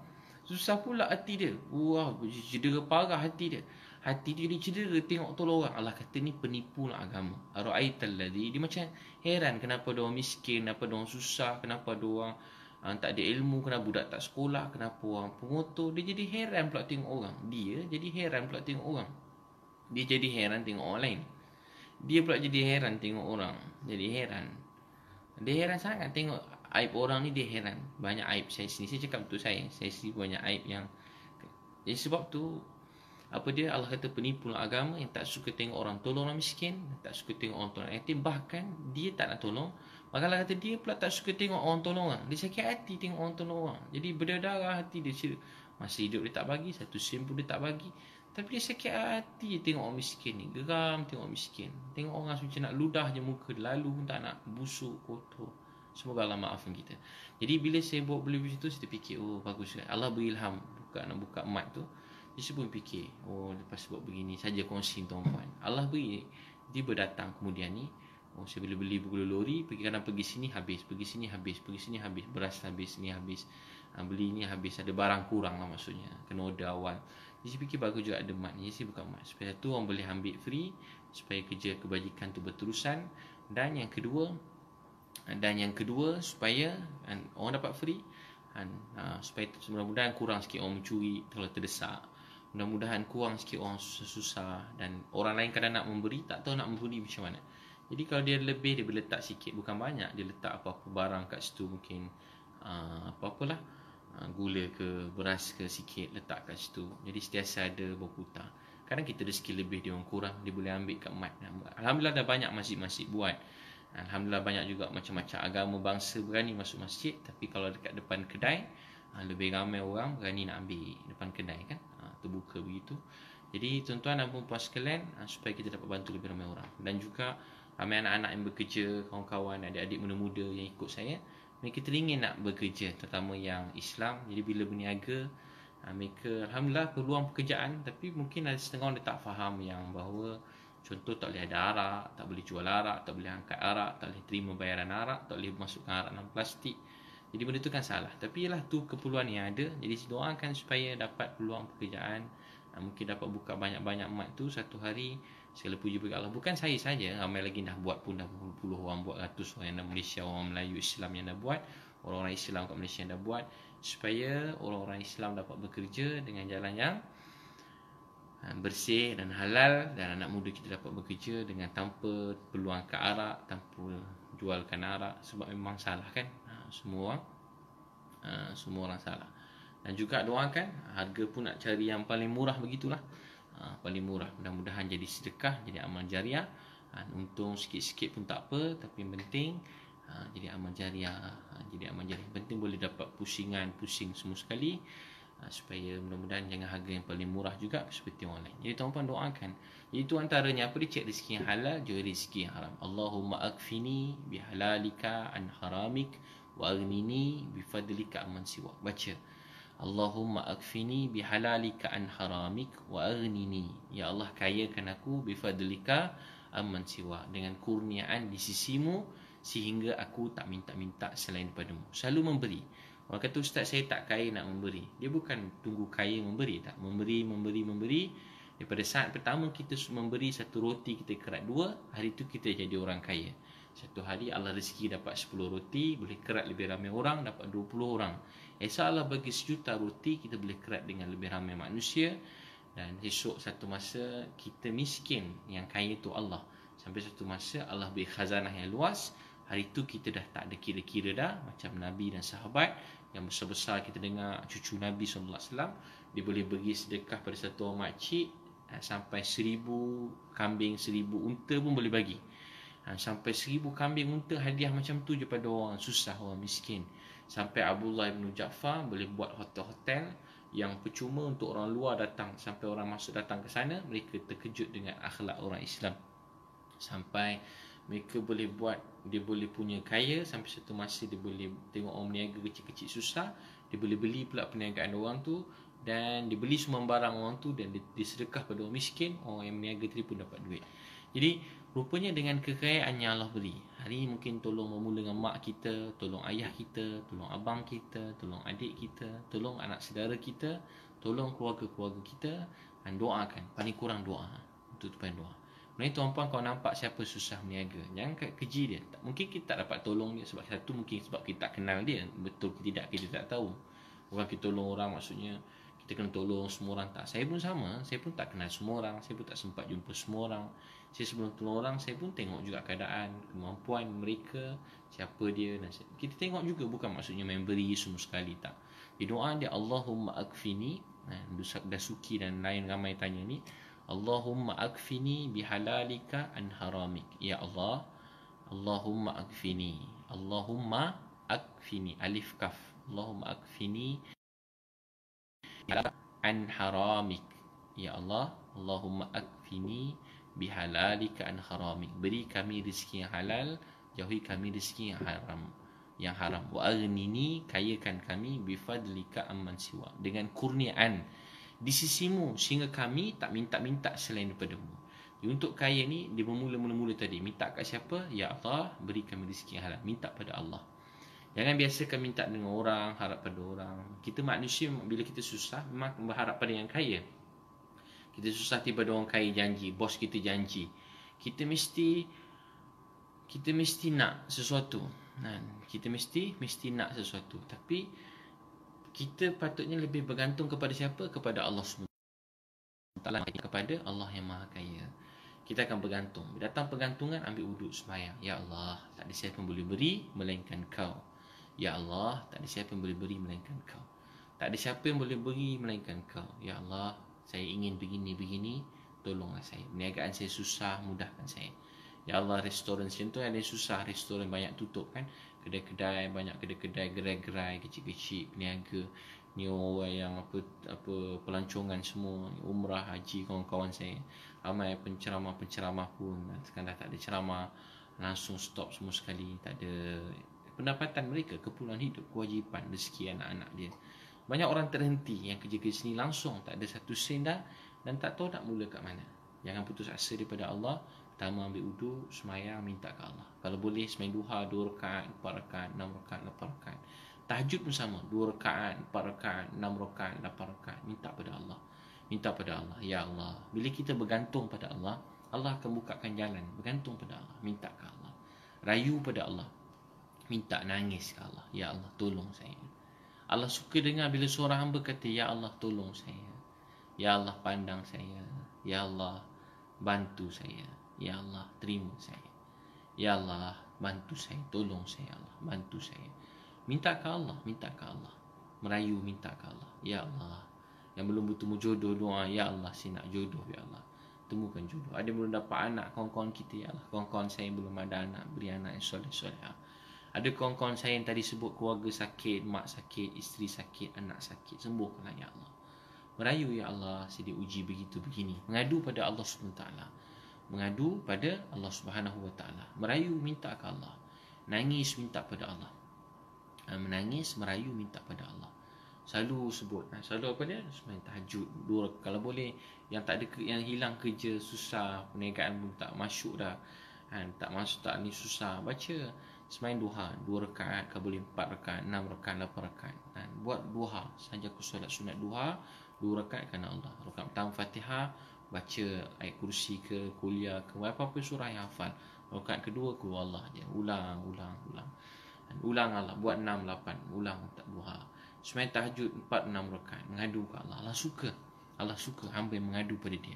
Speaker 1: Susah pula hati dia. Wah, cedera parah hati dia. Hati dia cedera tengok tolong orang. Allah kata ni penipu lah agama. Ara'aital ladzi, dia macam heran kenapa dia orang miskin, kenapa dia orang susah, kenapa dia orang tak ada ilmu, kenapa budak tak sekolah, kenapa orang pengotor. Dia jadi heran pula tengok orang. Dia jadi heran pula tengok orang. Dia jadi heran tengok orang lain. Dia pula jadi heran tengok orang. Jadi heran. Dia heran sangat tengok aib orang ni, dia heran. Banyak aib saya sini. Saya cakap betul saya sini banyak aib yang. Jadi sebab tu apa dia, Allah kata penipu agama yang tak suka tengok orang tolong orang miskin, tak suka tengok orang tolong yatim, bahkan dia tak nak tolong. Maka Allah kata dia pula tak suka tengok orang tolong orang. Dia sakit hati tengok orang tolong orang. Jadi berdarah hati dia. Masih hidup dia tak bagi, 1 sen pun dia tak bagi. Tapi dia sakit hati tengok orang miskin ni. Geram tengok orang miskin. Tengok orang macam nak ludah je muka, lalu pun tak nak, busuk, kotor. Semoga Allah maafkan kita. Jadi bila saya buat beli situ, saya terfikir, oh bagus kan. Allah beri ilham nak buka mat tu. Jadi saya pun fikir, oh lepas buat begini saja kongsi tuan-tuan. Allah beri, dia berdatang kemudian ni. Oh, saya boleh beli buku lori, pergi sini habis, pergi sini habis, pergi sini habis, beras habis, ni habis, beli ni habis, ada barang kurang lah maksudnya, kena order awal. Jadi saya fikir bagus juga ada mat ni, saya buka mat supaya tu orang boleh ambil free, supaya kerja kebajikan tu berterusan. Dan yang kedua supaya orang dapat free, supaya mudah-mudahan kurang sikit orang mencuri kalau terdesak. Mudah-mudahan kurang sikit orang susah, dan orang lain kadang nak memberi tak tahu nak memberi macam mana. Jadi kalau dia lebih, dia boleh letak sikit, bukan banyak, dia letak apa-apa barang kat situ, mungkin apa-apalah, gula ke beras ke sikit letak kat situ. Jadi sentiasa ada berputar. Kadang kita rezeki lebih, dia orang kurang, dia boleh ambil kat mat. Alhamdulillah dah banyak masjid-masjid buat. Alhamdulillah banyak juga macam-macam agama bangsa berani masuk masjid. Tapi kalau dekat depan kedai, lebih ramai orang berani nak ambil depan kedai kan. Terbuka begitu. Jadi tuan-tuan dan puan-puan sekalian, supaya kita dapat bantu lebih ramai orang. Dan juga ramai anak-anak yang bekerja, kawan-kawan, adik-adik muda-muda yang ikut saya, mereka teringin nak bekerja, terutama yang Islam. Jadi bila berniaga, mereka Alhamdulillah peluang pekerjaan. Tapi mungkin ada setengah orang dia tak faham yang bahawa contoh tak boleh ada arak, tak boleh jual arak, tak boleh angkat arak, tak boleh terima bayaran arak, tak boleh masukkan arak dalam plastik. Jadi benda tu kan salah. Tapi ialah tu keperluan yang ada. Jadi doakan supaya dapat peluang pekerjaan. Mungkin dapat buka banyak-banyak mat tu satu hari. Segala puji bagi Allah. Bukan saya saja, ramai lagi dah buat pun, dah puluh orang buat, ratus orang yang dah Malaysia, orang Melayu Islam yang dah buat, orang-orang Islam kat Malaysia yang dah buat, supaya orang-orang Islam dapat bekerja dengan jalan yang bersih dan halal, dan anak muda kita dapat bekerja dengan tanpa peluang ke arak, tanpa jualkan arak. Sebab memang salah kan, semua orang salah. Dan juga doakan harga pun nak cari yang paling murah begitulah. Paling murah, mudah-mudahan jadi sedekah, jadi amal jariah. Untung sikit-sikit pun tak apa, tapi yang penting jadi amal jariah. Jadi amal jariah penting boleh dapat pusing semua sekali. Supaya mudah-mudahan jangan harga yang paling murah juga seperti orang lain. Jadi tuan-tuan doakan. Itu antaranya apa, dia cek rezeki yang halal, juga rezeki yang haram. Allahumma akfini bihalalika an haramik wa aghnini bifadlika amman siwa. Baca Allahumma akfini bihalalika an haramik wa aghnini. Ya Allah, kayakan aku bifadlika amman siwa, dengan kurniaan di sisimu sehingga aku tak minta-minta selain daripada-Mu. Selalu memberi. Orang kata, ustaz saya tak kaya nak memberi. Dia bukan tunggu kaya memberi, tak. Memberi. Daripada saat pertama kita memberi satu roti, kita kerat dua, hari tu kita jadi orang kaya. Satu hari Allah rezeki dapat 10 roti, boleh kerat lebih ramai orang, dapat 20 orang. Esok Allah bagi 1 juta roti, kita boleh kerat dengan lebih ramai manusia. Dan esok satu masa kita miskin, yang kaya tu Allah. Sampai satu masa Allah beri khazanah yang luas. Hari tu kita dah tak ada kira-kira dah. Macam Nabi dan sahabat yang besar-besar kita dengar, cucu Nabi SAW, dia boleh bagi sedekah pada satu orang makcik sampai 1000 kambing, 1000 unta pun boleh bagi. Sampai 1000 kambing unta hadiah macam tu je pada orang susah, orang miskin. Sampai Abdullah bin Ja'far boleh buat hotel-hotel yang percuma untuk orang luar datang. Sampai orang masuk datang ke sana, mereka terkejut dengan akhlak orang Islam. Sampai mereka boleh buat, dia boleh punya kaya. Sampai satu masa dia boleh tengok orang berniaga kecil-kecil susah, dia boleh beli pula perniagaan orang tu, dan dia beli semua barang orang tu, dan dia sedekah pada orang miskin. Orang yang berniaga tadi pun dapat duit. Jadi rupanya dengan kekayaan yang Allah beri, hari ini mungkin tolong bermula dengan mak kita, tolong ayah kita, tolong abang kita, tolong adik kita, tolong anak saudara kita, tolong keluarga-keluarga kita, dan doakan. Paling kurang doa. Itu paling doa. Mereka tuan-puan, kalau nampak siapa susah berniaga, jangan keji dia. Mungkin kita tak dapat tolong dia sebab satu, mungkin sebab kita tak kenal dia. Betul ke tidak, kita tak tahu. Bukan kita tolong orang maksudnya kita kena tolong semua orang, tak. Saya pun sama, saya pun tak kenal semua orang, saya pun tak sempat jumpa semua orang. Saya sebelum tolong orang, saya pun tengok juga keadaan, kemampuan mereka, siapa dia, dan kita tengok juga, bukan maksudnya main beri semua sekali, tak. Di doa dia Allahumma akfini, Dasuki dan lain ramai tanya ni, Allahumma akfini bihalalika an haramik. Ya Allah, Allahumma akfini, Allahumma akfini, alif kaf, Allahumma akfini an haramik. Ya Allah, Allahumma akfini bihalalika an haramik. Beri kami rezeki yang halal, jauhi kami rezeki yang haram. Wa aghnini, kayakan kami bifadlika amman siwa, dengan kurniaan di sisimu sehingga kami tak minta-minta selain daripada-Mu. Untuk kaya ni, dia bermula-mula tadi minta kat siapa? Ya Allah, beri kami rezeki yang halal. Minta pada Allah. Jangan biasakan minta dengan orang, harap pada orang. Kita manusia, bila kita susah, memang berharap pada yang kaya. Kita susah, tiba ada orang kaya janji, bos kita janji, kita mesti nak sesuatu. Kita mesti nak sesuatu. Tapi kita patutnya lebih bergantung kepada siapa? Kepada Allah SWT. Kepada Allah yang Maha Kaya. Kita akan bergantung. Datang pergantungan, ambil wuduk, sembahyang. Ya Allah, tak ada siapa yang boleh beri melainkan Kau. Ya Allah, tak ada siapa yang boleh beri melainkan Kau. Tak ada siapa yang boleh beri melainkan Kau. Ya Allah, saya ingin begini, tolonglah saya. Perniagaan saya susah, mudahkan saya. Ya Allah, restoran sini tu ada yang susah, restoran banyak tutup kan. Kedai-kedai, banyak kedai-kedai, gerai-gerai kecil-kecil, peniaga. Ni orang yang apa pelancongan semua, umrah, haji, kawan-kawan saya. Ramai penceramah-penceramah pun sekarang dah tak ada ceramah, langsung stop semua sekali. Tak ada pendapatan mereka, keperluan hidup, kewajipan, rezeki anak-anak dia. Banyak orang terhenti yang kerja-kerja sini langsung tak ada satu sen dah, dan tak tahu nak mula kat mana. Jangan putus asa daripada Allah. Pertama ambil wudu, semayang, minta ke Allah. Kalau boleh semayang duha 2 rakaat, 4 rakaat, 6 rakaat, 8 rakaat. Tahajud pun sama, 2 rakaat, 4 rakaat, 6 rakaat, 8 rakaat. Minta pada Allah. Minta pada Allah. Ya Allah, bila kita bergantung pada Allah, Allah akan bukakan jalan. Bergantung pada Allah, minta ke Allah. Rayu pada Allah, minta, nangis ke Allah. Ya Allah, tolong saya. Allah suka dengar bila seorang hamba kata, Ya Allah, tolong saya. Ya Allah, pandang saya. Ya Allah, bantu saya. Ya Allah, terima saya. Ya Allah, bantu saya. Tolong saya, Allah. Bantu saya. Minta ke Allah. Minta ke Allah. Merayu, minta ke Allah. Ya Allah, yang belum bertemu jodoh, doa. Ya Allah, saya nak jodoh. Ya Allah, temukan jodoh. Ada belum dapat anak, kawan-kawan kita. Ya Allah, kawan-kawan saya belum ada anak, beri anak yang soleh-soleh. Ada kawan-kawan saya yang tadi sebut keluarga sakit, mak sakit, isteri sakit, anak sakit. Sembuhkanlah ya Allah. Merayu ya Allah, saya diuji begitu begini. Mengadu pada Allah SWT. Mengadu pada Allah SWT. Merayu, minta ke Allah. Nangis, minta pada Allah. Menangis, merayu, minta pada Allah. Selalu sebut. Selalu apa dia? Semain tahajud. Kalau boleh, yang tak ada, yang hilang kerja, susah, perniagaan pun tak masuk dah. Tak masuk, tak ni susah. Baca semain duha 2 rakaat, kalau boleh 4 rakaat, 6 rakaat, 8 rakaat. Buat duha saja, aku solat sunat duha 2 rakaat kerana Allah. Rakaat pertama Fatihah, baca ayat kursi ke, kuliah ke, apa-apa surah yang hafal. Rakaat kedua ku Allah je. Ulang. Ulang Allah, buat 6, 8, ulang tak duha. Semain tahajud 4, 6 rakaat, mengadu ke Allah. Allah suka hamba yang mengadu pada dia.